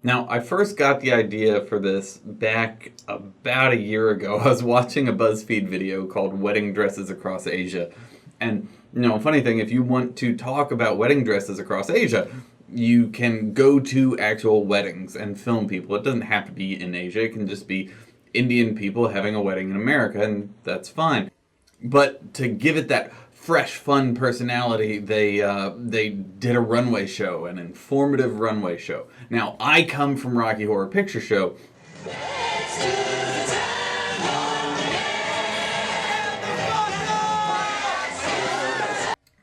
Now, I first got the idea for this back about a year ago. I was watching a BuzzFeed video called Wedding Dresses Across Asia. And, funny thing, if you want to talk about wedding dresses across Asia, you can go to actual weddings and film people. It doesn't have to be in Asia. It can just be Indian people having a wedding in America, and that's fine. But to give it that fresh, fun personality, they did a runway show, an informative runway show. Now, I come from Rocky Horror Picture Show.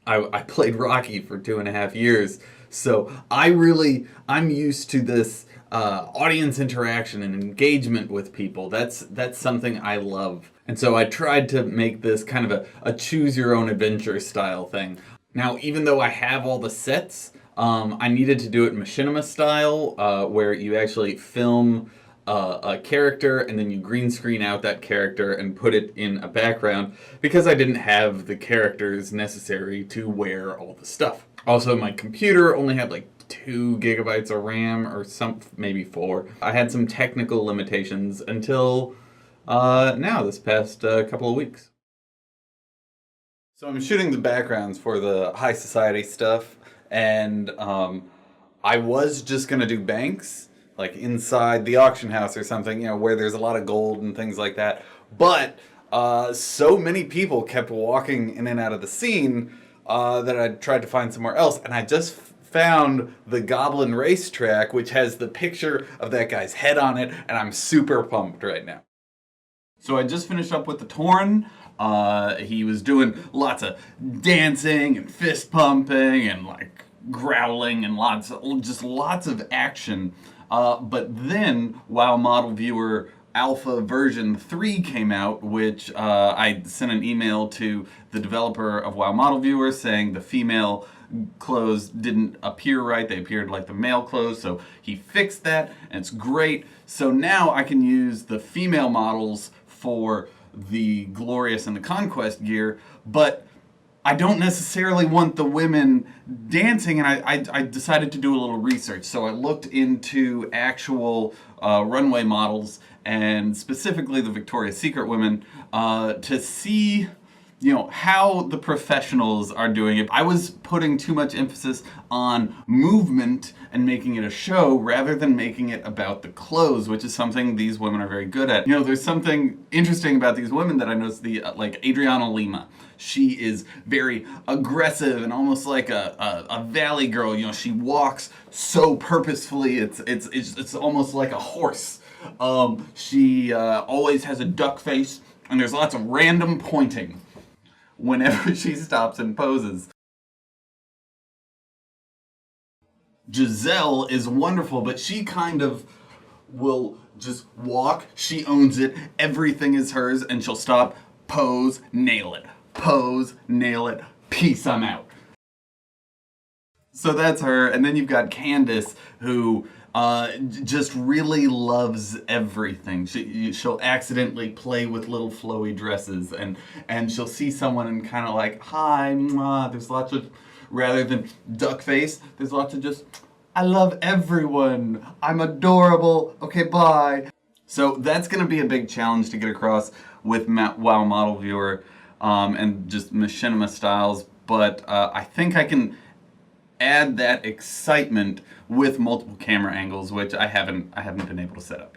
I played Rocky for 2.5 years, so I'm used to this audience interaction and engagement with people. That's something I love. And so I tried to make this kind of a choose-your-own-adventure style thing. Now, even though I have all the sets, I needed to do it machinima style, where you actually film a character and then you green screen out that character and put it in a background, because I didn't have the characters necessary to wear all the stuff. Also, my computer only had like 2 gigabytes of RAM or maybe 4. I had some technical limitations until now, this past couple of weeks. So I'm shooting the backgrounds for the high society stuff, and I was just gonna do banks, like inside the auction house or something, where there's a lot of gold and things like that. But so many people kept walking in and out of the scene that I tried to find somewhere else, and I just found the Goblin Racetrack, which has the picture of that guy's head on it, and I'm super pumped right now. So I just finished up with the Tauren. He was doing lots of dancing and fist pumping and like growling and lots of action. But then WoW Model Viewer Alpha version 3 came out, which I sent an email to the developer of WoW Model Viewer saying the female clothes didn't appear right. They appeared like the male clothes, so he fixed that, and it's great. So now I can use the female models for the Glorious and the Conquest gear, but I don't necessarily want the women dancing, and I decided to do a little research. So I looked into actual runway models, and specifically the Victoria's Secret women, to see how the professionals are doing it. I was putting too much emphasis on movement and making it a show rather than making it about the clothes, which is something these women are very good at. There's something interesting about these women that I noticed. Like Adriana Lima, she is very aggressive and almost like a valley girl. She walks so purposefully. It's almost like a horse. She always has a duck face, and there's lots of random pointing whenever she stops and poses. Giselle is wonderful, but she kind of will just walk. She owns it. Everything is hers, and she'll stop, pose, nail it. Pose, nail it. Peace, I'm out. So that's her. And then you've got Candace, who just really loves everything. She'll accidentally play with little flowy dresses, and she'll see someone and kind of like, hi, mwah. There's lots of, rather than duck face, there's lots of just, I love everyone. I'm adorable. Okay, bye. So that's going to be a big challenge to get across with WoW Model Viewer and just machinima styles, but I think I can add that excitement with multiple camera angles, which I haven't been able to set up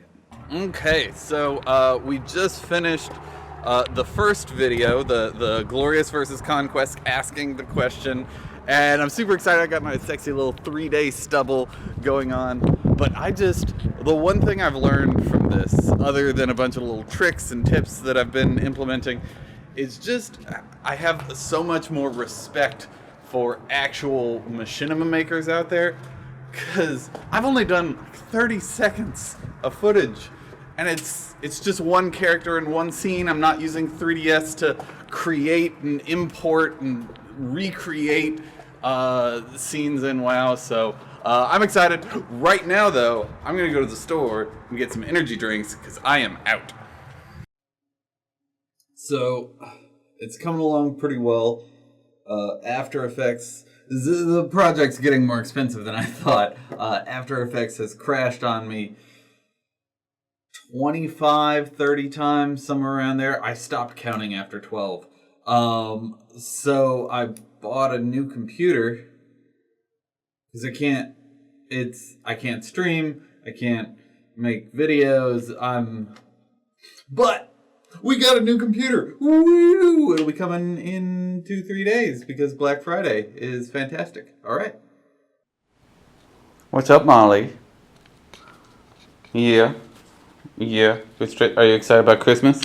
yet. Okay, so we just finished the first video, the Glorious versus Conquest, asking the question, and I'm super excited. I got my sexy little 3-day stubble going on, but the one thing I've learned from this, other than a bunch of little tricks and tips that I've been implementing, is just I have so much more respect for actual machinima makers out there, because I've only done 30 seconds of footage, and it's just one character in one scene. I'm not using 3DS to create and import and recreate scenes in WoW, so I'm excited. Right now, though, I'm going to go to the store and get some energy drinks, because I am out. So, it's coming along pretty well. After Effects the project's getting more expensive than I thought. After Effects has crashed on me 25, 30 times, somewhere around there. I stopped counting after 12. So I bought a new computer because I can't stream, I can't make videos. But we got a new computer. Woo! It'll be coming in 2-3 days because Black Friday is fantastic. All right. What's up, Molly? Yeah. Are you excited about Christmas?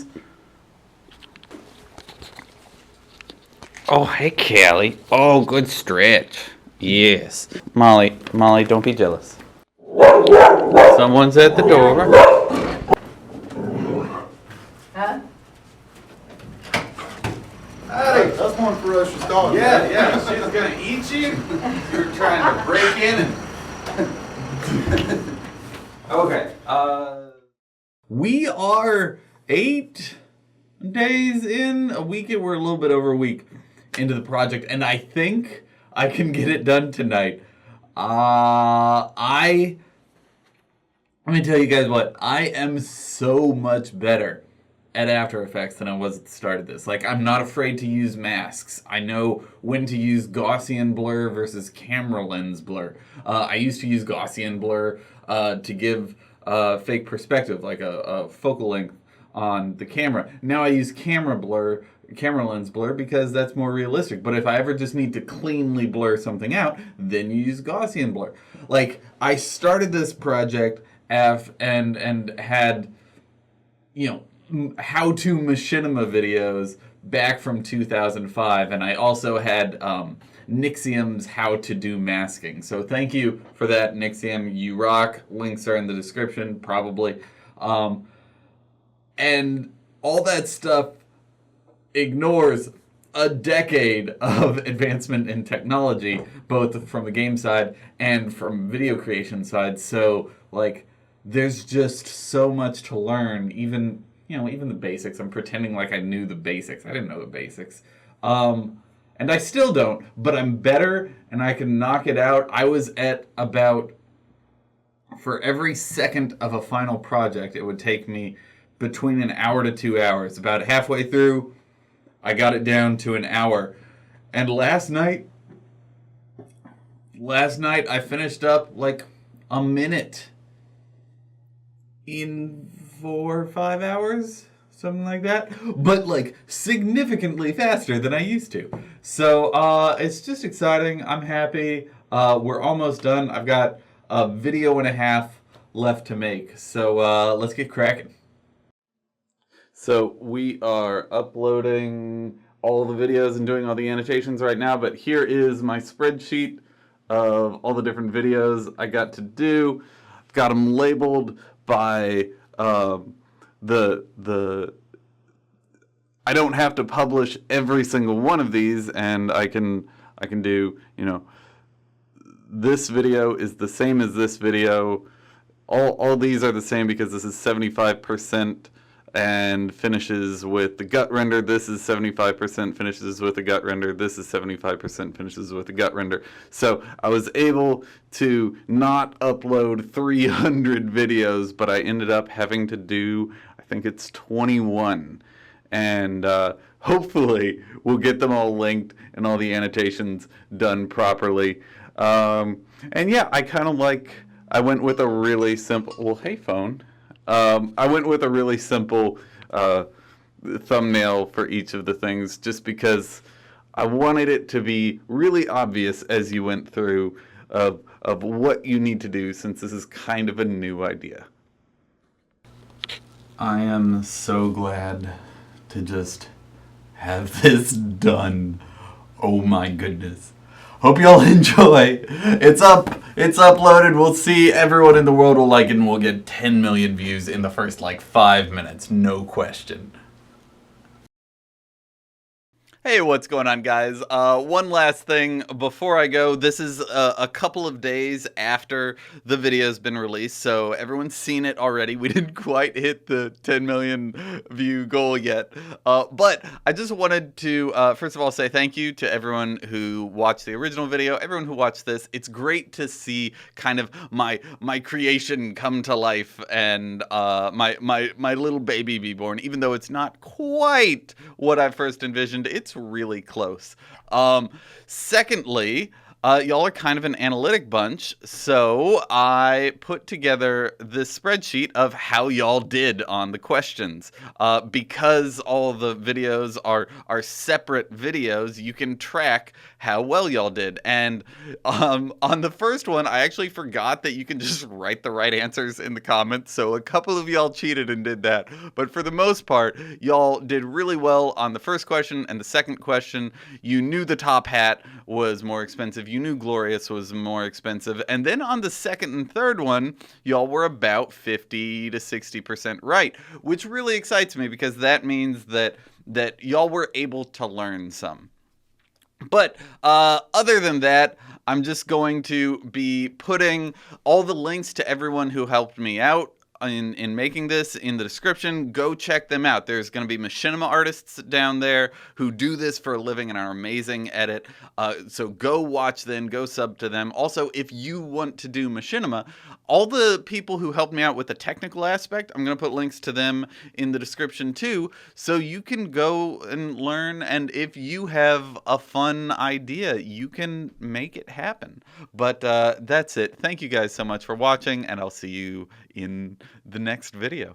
Oh, hey, Callie. Oh, good stretch. Yes. Molly, don't be jealous. Someone's at the door. Huh? Hey, that's one ferocious dog. Yeah, she's gonna eat you. You're trying to break in and... Okay, we are 8 days in, a week, we're a little bit over a week into the project, and I think I can get it done tonight. Let me tell you guys what, I am so much better at After Effects than I was at the start of this. Like, I'm not afraid to use masks. I know when to use Gaussian blur versus camera lens blur. I used to use Gaussian blur to give fake perspective, like a focal length on the camera. Now I use camera lens blur, because that's more realistic. But if I ever just need to cleanly blur something out, then you use Gaussian blur. Like, I started this project and had, how-to machinima videos back from 2005, and I also had Nixium's how to do masking. So thank you for that, Nixium. You rock. Links are in the description, probably. And all that stuff ignores a decade of advancement in technology, both from the game side and from video creation side. So, like, there's just so much to learn, even the basics. I'm pretending like I knew the basics. I didn't know the basics. And I still don't, but I'm better and I can knock it out. I was at about, for every second of a final project, it would take me between an hour to 2 hours. About halfway through, I got it down to an hour. And last night I finished up like a minute in 4 or 5 hours, something like that, but like significantly faster than I used to. So it's just exciting. I'm happy. We're almost done. I've got a video and a half left to make. So let's get cracking. So we are uploading all the videos and doing all the annotations right now, but here is my spreadsheet of all the different videos I got to do. I've got them labeled by I don't have to publish every single one of these, and I can do, this video is the same as this video. All these are the same because this is 75% and finishes with the gut render. This is 75% finishes with the gut render. This is 75% finishes with the gut render. So I was able to not upload 300 videos, but I ended up having to do, I think it's 21. And hopefully we'll get them all linked and all the annotations done properly. And yeah, I went with a really simple, well, hey phone. I went with a really simple thumbnail for each of the things, just because I wanted it to be really obvious as you went through of what you need to do, since this is kind of a new idea. I am so glad to just have this done. Oh my goodness. Hope y'all enjoy. It's uploaded. We'll see. Everyone in the world will like it, and we'll get 10 million views in the first 5 minutes. No question. Hey, what's going on, guys? One last thing before I go. This is a couple of days after the video's been released, so everyone's seen it already. We didn't quite hit the 10 million view goal yet, but I just wanted to, first of all, say thank you to everyone who watched the original video, everyone who watched this. It's great to see kind of my creation come to life and my little baby be born, even though it's not quite what I first envisioned. It's really close. Secondly, y'all are kind of an analytic bunch, so I put together this spreadsheet of how y'all did on the questions. Because all the videos are separate videos, you can track how well y'all did. And on the first one, I actually forgot that you can just write the right answers in the comments, so a couple of y'all cheated and did that. But for the most part, y'all did really well on the first question and the second question. You knew the top hat was more expensive. You knew Glorious was more expensive. And then on the second and third one, y'all were about 50 to 60% right, which really excites me because that means that y'all were able to learn some. But other than that, I'm just going to be putting all the links to everyone who helped me out in making this in the description. Go check them out. There's going to be machinima artists down there who do this for a living and are amazing at it. So go watch them, go sub to them. Also, if you want to do machinima, all the people who helped me out with the technical aspect, I'm going to put links to them in the description too, so you can go and learn, and if you have a fun idea, you can make it happen. But that's it. Thank you guys so much for watching, and I'll see you in the next video.